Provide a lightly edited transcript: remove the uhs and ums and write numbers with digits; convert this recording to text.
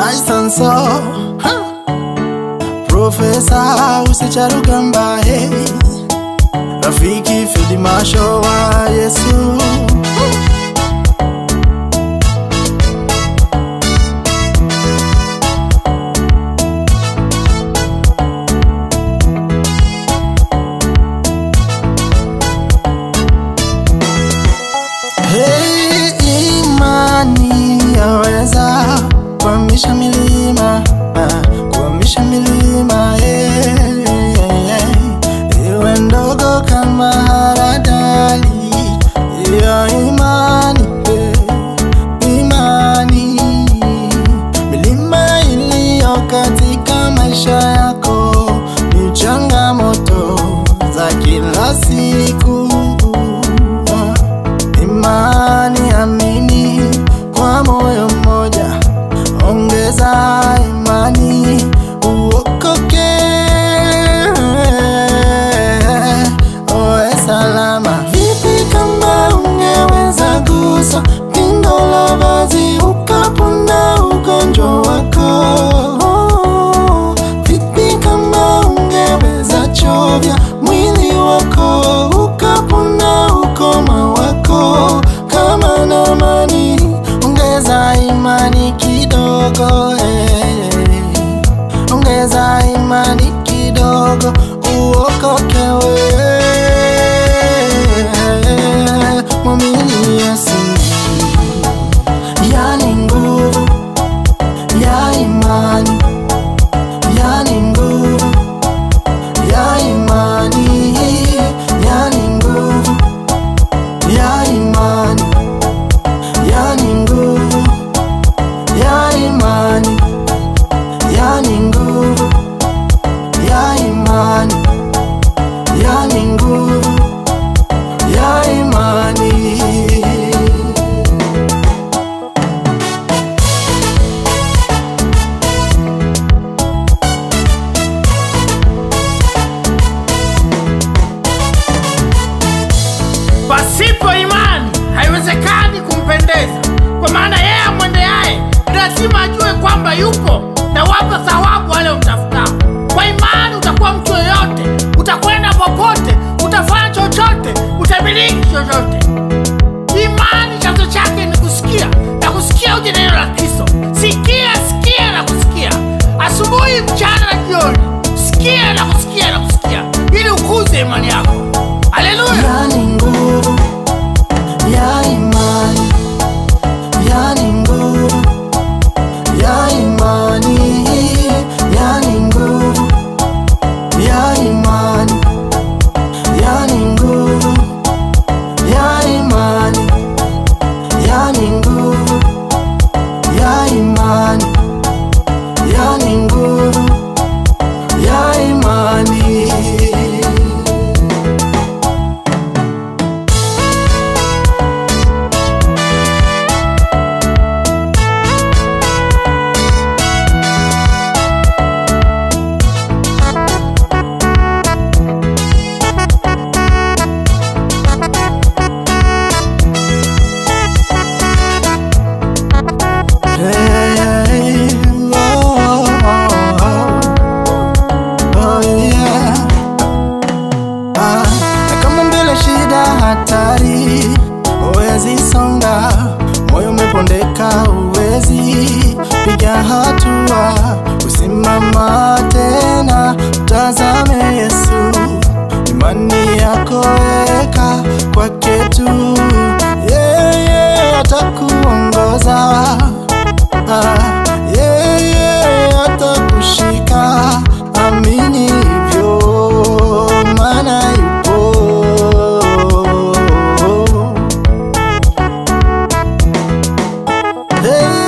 Aisanso Profesa Usicharugamba hey. Rafiki Fidi Masho wa Yesu Hey, imani yaweza kuhamisha milima, kuhamisha milima, iwe ndogo kama haradali. Ya imani, imani, milima iliyo katika maisha yako ni changamoto za kila siku. Imani, amini kwa moyo mmoja, ongeza imani uokoke, owe salama. Vipi kama ungeweza gusa pindo la vazi ukapona ugonjwa wako? Vipi kama ungeweza chovya mwili wako ukapona ukoma wako? Kama na amani, ongeza imani kidogo, ongeza imani kidogo uokoke wewe. Mwamini Yesu, yani nguvu ya imani, yani nguvu ya imani, yani nguvu ya imani, yani nguvu ya imani, yani nguvu ya imani, yani nguvu ya imani. Pasipo imani haiwezekani kumpendeza, kwa maana yeye amwendeaye lazima ajue kwamba yupo na wapa thawabu wale umtafutao. Kwa imani utakuwa mtu yoyote, utakwenda popote, utafanya chochote, utamiliki chochote. Imani chanzo chake ni kusikia, na kusikia uje neno la Kristo. Sikia, sikia na kusikia, asubuhi, mchana na jioni. Sikia na kusikia na kusikia, ili ukuze imani yako. Haleluya. Yani nguvu ya imani, yani nguvu ya imani, yani nguvu ya imani, yani nguvu ya imani, yani nguvu ya imani, yani nguvu ya imani. Hatari, uwezi songa, moyo umepondeka, uwezi piga hatua, usimama tena, tazame Yesu, imani yako weka kwake tu, yeye atakuongoza, yeye atakushika, amini hivyo, maana yupo. Hey.